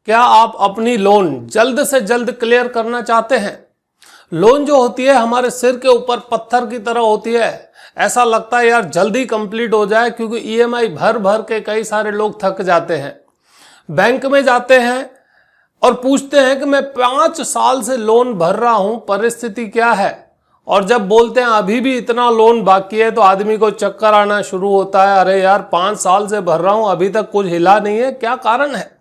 क्या आप अपनी लोन जल्द से जल्द क्लियर करना चाहते हैं? लोन जो होती है हमारे सिर के ऊपर पत्थर की तरह होती है। ऐसा लगता है यार जल्दी कंप्लीट हो जाए, क्योंकि ईएमआई भर भर के कई सारे लोग थक जाते हैं। बैंक में जाते हैं और पूछते हैं कि मैं 5 साल से लोन भर रहा हूं, परिस्थिति क्या है? और जब बोलते हैं अभी भी इतना लोन बाकी है, तो आदमी को चक्कर आना शुरू होता है। अरे यार 5 साल से भर रहा हूं, अभी तक कुछ हिला नहीं है, क्या कारण है?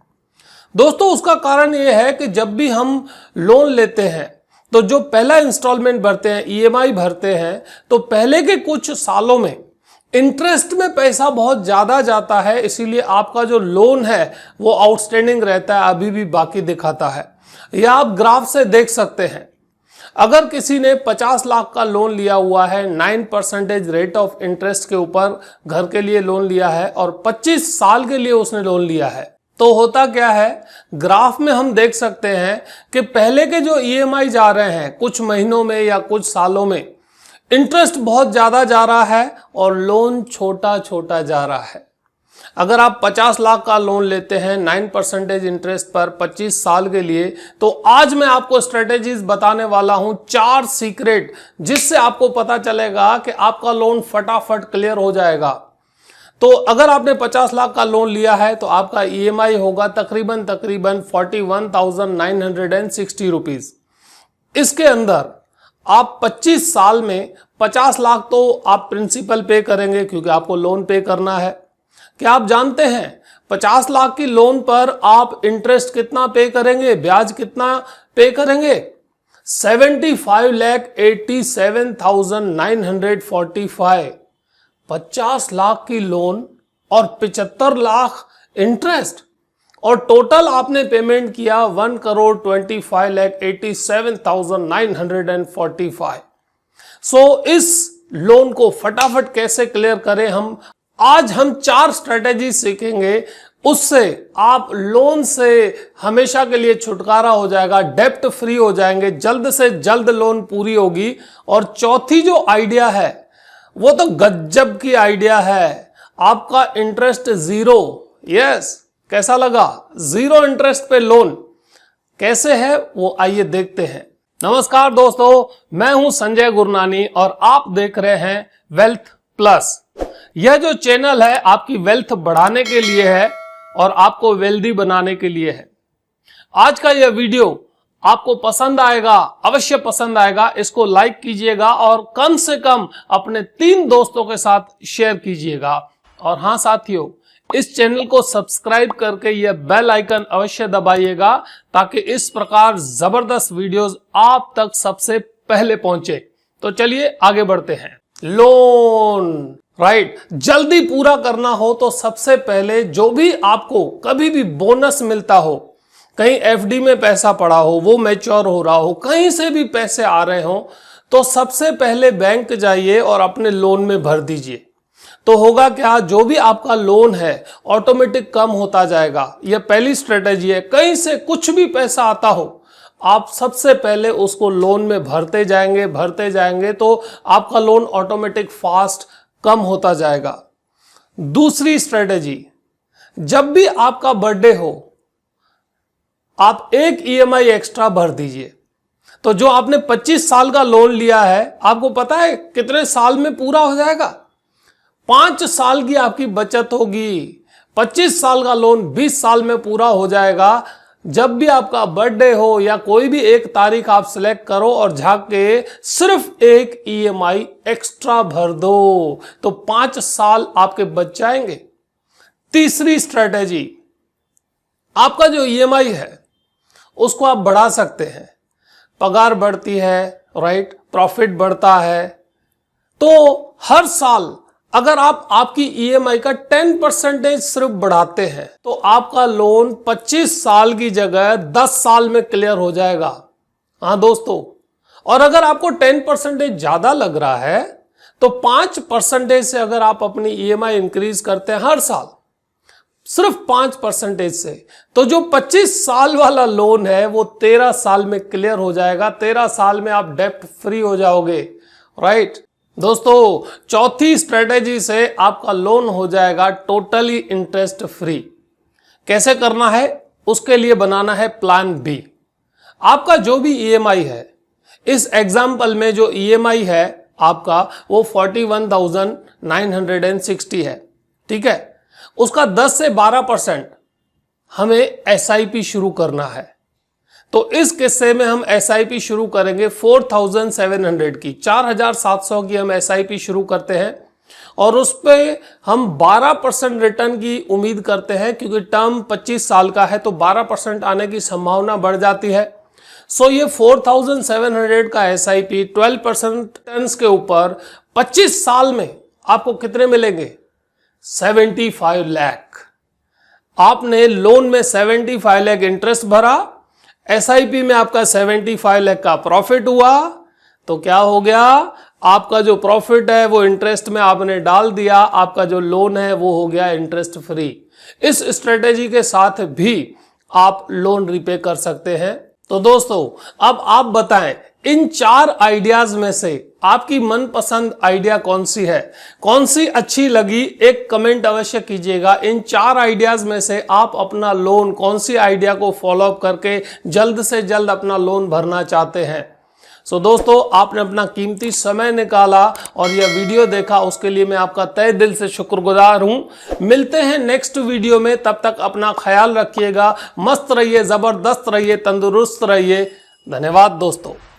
दोस्तों, उसका कारण यह है कि जब भी हम लोन लेते हैं तो जो पहला इंस्टॉलमेंट भरते हैं, ईएमआई भरते हैं, तो पहले के कुछ सालों में इंटरेस्ट में पैसा बहुत ज्यादा जाता है। इसीलिए आपका जो लोन है वो आउटस्टैंडिंग रहता है, अभी भी बाकी दिखाता है। यह आप ग्राफ से देख सकते हैं। अगर किसी ने 50 लाख का लोन लिया हुआ है, 9% रेट ऑफ इंटरेस्ट के ऊपर घर के लिए लोन लिया है और 25 साल के लिए उसने लोन लिया है, तो होता क्या है, ग्राफ में हम देख सकते हैं कि पहले के जो ईएमआई जा रहे हैं कुछ महीनों में या कुछ सालों में, इंटरेस्ट बहुत ज्यादा जा रहा है और लोन छोटा छोटा जा रहा है। अगर आप 50 लाख का लोन लेते हैं 9% इंटरेस्ट पर 25 साल के लिए, तो आज मैं आपको स्ट्रेटेजीज बताने वाला हूं, 4 सीक्रेट, जिससे आपको पता चलेगा कि आपका लोन फटाफट क्लियर हो जाएगा। तो अगर आपने 50 लाख का लोन लिया है तो आपका ईएमआई होगा तकरीबन 41,960 रुपीज। इसके अंदर आप 25 साल में 50 लाख तो आप प्रिंसिपल पे करेंगे, क्योंकि आपको लोन पे करना है। क्या आप जानते हैं 50 लाख की लोन पर आप इंटरेस्ट कितना पे करेंगे, ब्याज कितना पे करेंगे? 75,87,945। 50 लाख की लोन और 75 लाख इंटरेस्ट, और टोटल आपने पेमेंट किया 1,25,87,945। सो इस लोन को फटाफट कैसे क्लियर करें आज हम 4 स्ट्रेटेजी सीखेंगे। उससे आप लोन से हमेशा के लिए छुटकारा हो जाएगा, डेप्ट फ्री हो जाएंगे, जल्द से जल्द लोन पूरी होगी। और चौथी जो आइडिया है वो तो गजब की आइडिया है, आपका इंटरेस्ट जीरो। यस, कैसा लगा? जीरो इंटरेस्ट पे लोन कैसे है वो आइए देखते हैं। नमस्कार दोस्तों, मैं हूं संजय गुरनानी और आप देख रहे हैं वेल्थ प्लस। यह जो चैनल है आपकी वेल्थ बढ़ाने के लिए है और आपको वेल्दी बनाने के लिए है। आज का यह वीडियो आपको पसंद आएगा, अवश्य पसंद आएगा। इसको लाइक कीजिएगा और कम से कम अपने 3 दोस्तों के साथ शेयर कीजिएगा। और हाँ साथियों, इस चैनल को सब्सक्राइब करके यह बेल आइकन अवश्य दबाइएगा, ताकि इस प्रकार जबरदस्त वीडियोस आप तक सबसे पहले पहुंचे। तो चलिए आगे बढ़ते हैं। लोन राइट, जल्दी पूरा करना हो तो सबसे पहले जो भी आपको कभी भी बोनस मिलता हो, कहीं एफडी में पैसा पड़ा हो, वो मैच्योर हो रहा हो, कहीं से भी पैसे आ रहे हो, तो सबसे पहले बैंक जाइए और अपने लोन में भर दीजिए। तो होगा क्या, जो भी आपका लोन है ऑटोमेटिक कम होता जाएगा। यह पहली स्ट्रेटेजी है। कहीं से कुछ भी पैसा आता हो, आप सबसे पहले उसको लोन में भरते जाएंगे तो आपका लोन ऑटोमेटिक फास्ट कम होता जाएगा। दूसरी स्ट्रेटेजी, जब भी आपका बर्थडे हो आप एक ईएमआई एक्स्ट्रा भर दीजिए। तो जो आपने 25 साल का लोन लिया है, आपको पता है कितने साल में पूरा हो जाएगा? 5 साल की आपकी बचत होगी। 25 साल का लोन 20 साल में पूरा हो जाएगा। जब भी आपका बर्थडे हो या कोई भी एक तारीख आप सिलेक्ट करो और जाके सिर्फ एक ईएमआई एक्स्ट्रा भर दो, तो 5 साल आपके बच जाएंगे। तीसरी स्ट्रेटेजी, आपका जो ईएमआई है उसको आप बढ़ा सकते हैं। पगार बढ़ती है, राइट, प्रॉफिट बढ़ता है, तो हर साल अगर आप आपकी ईएमआई का 10% सिर्फ बढ़ाते हैं तो आपका लोन 25 साल की जगह 10 साल में क्लियर हो जाएगा। हाँ दोस्तों, और अगर आपको 10% ज्यादा लग रहा है तो 5% से अगर आप अपनी ईएमआई इंक्रीज करते हैं हर साल, सिर्फ 5% से, तो जो 25 साल वाला लोन है वो 13 साल में क्लियर हो जाएगा। 13 साल में आप डेप्ट फ्री हो जाओगे, राइट। दोस्तों, चौथी स्ट्रेटेजी से आपका लोन हो जाएगा टोटली इंटरेस्ट फ्री। कैसे करना है उसके लिए बनाना है प्लान बी। आपका जो भी ईएमआई है, इस एग्जाम्पल में जो ईएमआई है आपका वो 41,960 है, ठीक है। उसका 10 से 12% हमें एसआईपी शुरू करना है। तो इस किस्से में हम एसआईपी शुरू करेंगे 4,700 की, 4,700 की हम एसआईपी शुरू करते हैं और उस पे हम 12% रिटर्न की उम्मीद करते हैं, क्योंकि टर्म 25 साल का है तो 12% आने की संभावना बढ़ जाती है। सो ये 4,700 का एसआईपी 12% रिटर्न्स के ऊपर 25 साल में आपको कितने मिलेंगे? 75 लाख। आपने लोन में 75 लाख इंटरेस्ट भरा, एसआईपी में आपका 75 लाख का प्रॉफिट हुआ, तो क्या हो गया? आपका जो प्रॉफिट है वो इंटरेस्ट में आपने डाल दिया, आपका जो लोन है वो हो गया इंटरेस्ट फ्री। इस स्ट्रेटेजी के साथ भी आप लोन रिपे कर सकते हैं। तो दोस्तों, अब आप बताएं इन 4 आइडियाज में से आपकी मनपसंद आइडिया कौन सी है, कौन सी अच्छी लगी? एक कमेंट अवश्य कीजिएगा। इन 4 आइडियाज में से आप अपना लोन कौन सी आइडिया को फॉलो अप करके जल्द से जल्द अपना लोन भरना चाहते हैं? सो दोस्तों, आपने अपना कीमती समय निकाला और यह वीडियो देखा, उसके लिए मैं आपका तहे दिल से शुक्रगुजार हूं। मिलते हैं नेक्स्ट वीडियो में, तब तक अपना ख्याल रखिएगा। मस्त रहिए, जबरदस्त रहिए, तंदुरुस्त रहिए। धन्यवाद दोस्तों।